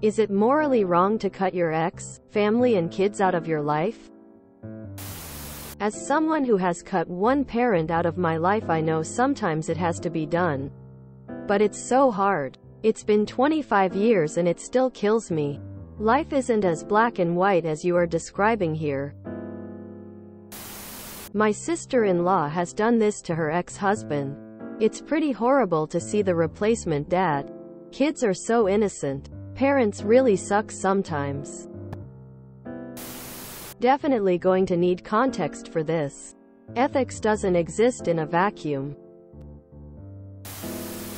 Is it morally wrong to cut your ex, family and kids out of your life? As someone who has cut one parent out of my life, I know sometimes it has to be done. But it's so hard. It's been 25 years and it still kills me. Life isn't as black and white as you are describing here. My sister-in-law has done this to her ex-husband. It's pretty horrible to see the replacement dad. Kids are so innocent. Parents really suck sometimes. Definitely going to need context for this. Ethics doesn't exist in a vacuum.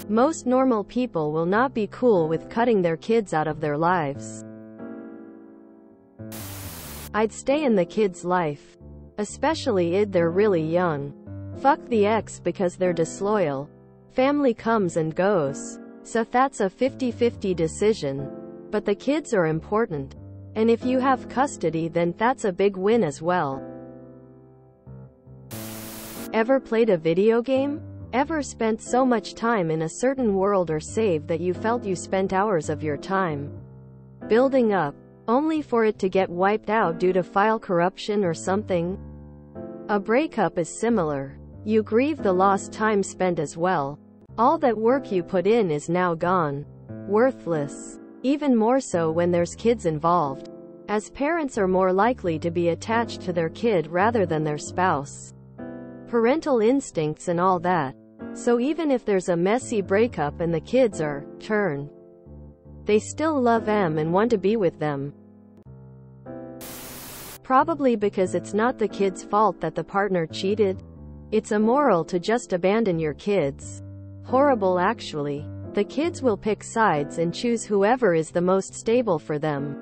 Most normal people will not be cool with cutting their kids out of their lives. I'd stay in the kid's life. Especially if they're really young. Fuck the ex because they're disloyal. Family comes and goes. So that's a 50-50 decision. But the kids are important. And if you have custody, then that's a big win as well. Ever played a video game? Ever spent so much time in a certain world or save that you felt you spent hours of your time building up, only for it to get wiped out due to file corruption or something? A breakup is similar. You grieve the lost time spent as well. All that work you put in is now gone. Worthless. Even more so when there's kids involved, as parents are more likely to be attached to their kid rather than their spouse. Parental instincts and all that. So even if there's a messy breakup and the kids are turned, they still love them and want to be with them. Probably because it's not the kid's fault that the partner cheated. It's immoral to just abandon your kids. Horrible actually. The kids will pick sides and choose whoever is the most stable for them.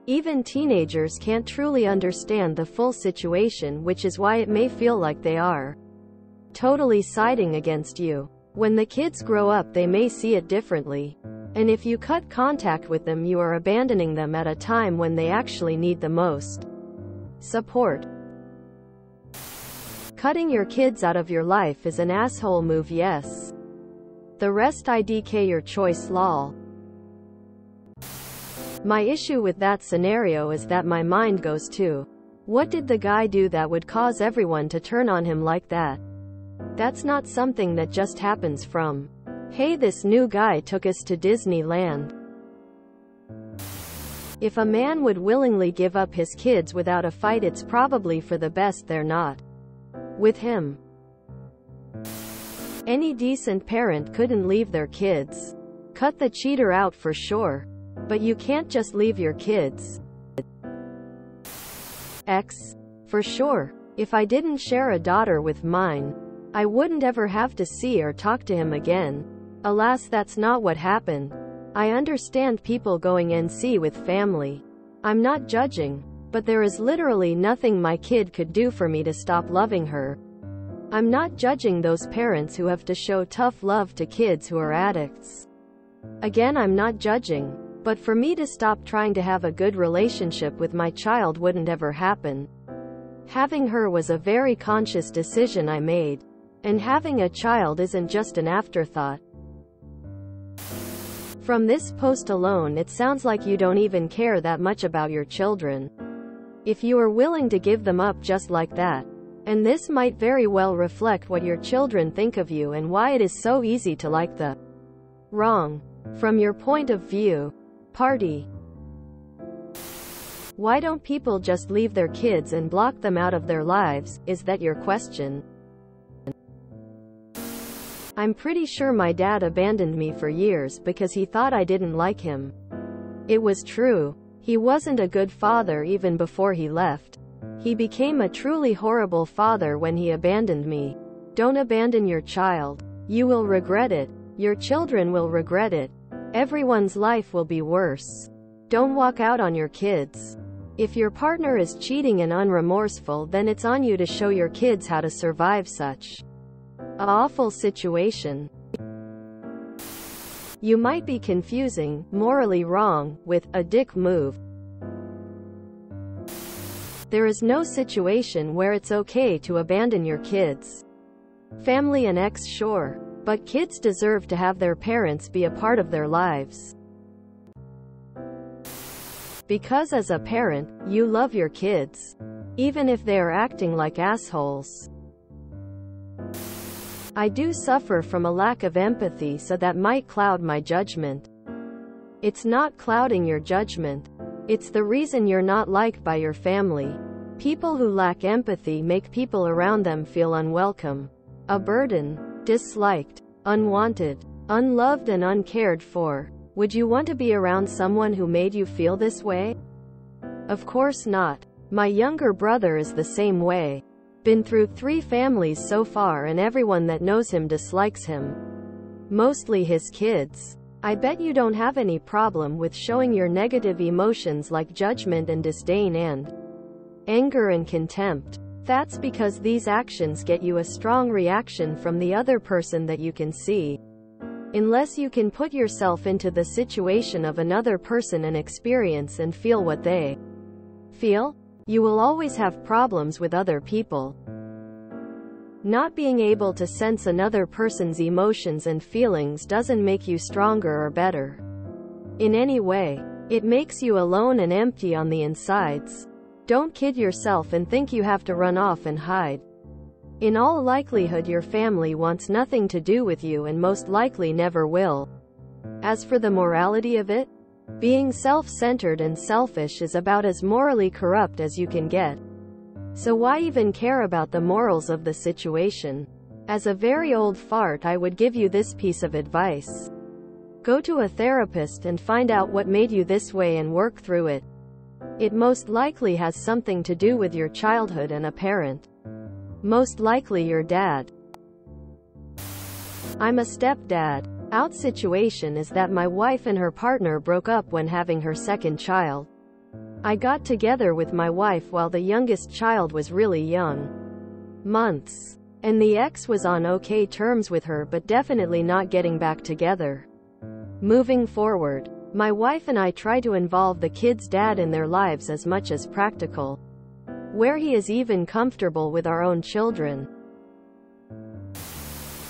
Even teenagers can't truly understand the full situation, which is why it may feel like they are totally siding against you. When the kids grow up, they may see it differently. And if you cut contact with them, you are abandoning them at a time when they actually need the most support. Cutting your kids out of your life is an asshole move, yes. The rest IDK your choice, lol. My issue with that scenario is that my mind goes to, what did the guy do that would cause everyone to turn on him like that? That's not something that just happens from, hey, this new guy took us to Disneyland. If a man would willingly give up his kids without a fight, it's probably for the best they're not with him. Any decent parent couldn't leave their kids. Cut the cheater out for sure. But you can't just leave your kids. X. For sure. If I didn't share a daughter with mine, I wouldn't ever have to see or talk to him again. Alas, that's not what happened. I understand people going NC with family. I'm not judging. But there is literally nothing my kid could do for me to stop loving her. I'm not judging those parents who have to show tough love to kids who are addicts. Again, I'm not judging. But for me to stop trying to have a good relationship with my child wouldn't ever happen. Having her was a very conscious decision I made. And having a child isn't just an afterthought. From this post alone, it sounds like you don't even care that much about your children. If you are willing to give them up just like that. And this might very well reflect what your children think of you and why it is so easy to like the wrong, from your point of view, party. Why don't people just leave their kids and block them out of their lives? Is that your question? I'm pretty sure my dad abandoned me for years because he thought I didn't like him. It was true. He wasn't a good father even before he left. He became a truly horrible father when he abandoned me. Don't abandon your child. You will regret it. Your children will regret it. Everyone's life will be worse. Don't walk out on your kids. If your partner is cheating and unremorseful, then it's on you to show your kids how to survive such an awful situation. You might be confusing morally wrong with a dick move. There is no situation where it's okay to abandon your kids. Family and ex, sure. But kids deserve to have their parents be a part of their lives. Because as a parent, you love your kids, even if they are acting like assholes. I do suffer from a lack of empathy, so that might cloud my judgment. It's not clouding your judgment. It's the reason you're not liked by your family. People who lack empathy make people around them feel unwelcome, a burden, disliked, unwanted, unloved and uncared for. Would you want to be around someone who made you feel this way? Of course not. My younger brother is the same way. Been through 3 families so far and everyone that knows him dislikes him. Mostly his kids. I bet you don't have any problem with showing your negative emotions like judgment and disdain and anger and contempt. That's because these actions get you a strong reaction from the other person that you can see. Unless you can put yourself into the situation of another person and experience and feel what they feel, you will always have problems with other people. Not being able to sense another person's emotions and feelings doesn't make you stronger or better in any way. It makes you alone and empty on the insides. Don't kid yourself and think you have to run off and hide. In all likelihood, your family wants nothing to do with you and most likely never will. As for the morality of it, being self-centered and selfish is about as morally corrupt as you can get. So why even care about the morals of the situation? As a very old fart, I would give you this piece of advice. Go to a therapist and find out what made you this way and work through it. It most likely has something to do with your childhood and a parent. Most likely your dad. I'm a stepdad. Out situation is that my wife and her partner broke up when having her second child. I got together with my wife while the youngest child was really young. Months. And the ex was on okay terms with her, but definitely not getting back together. Moving forward, my wife and I try to involve the kids' dad in their lives as much as practical, where he is even comfortable with our own children.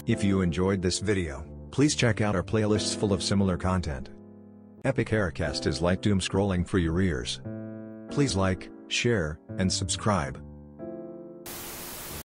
If you enjoyed this video, please check out our playlists full of similar content. Epic Aircast is like doom scrolling for your ears. Please like, share, and subscribe.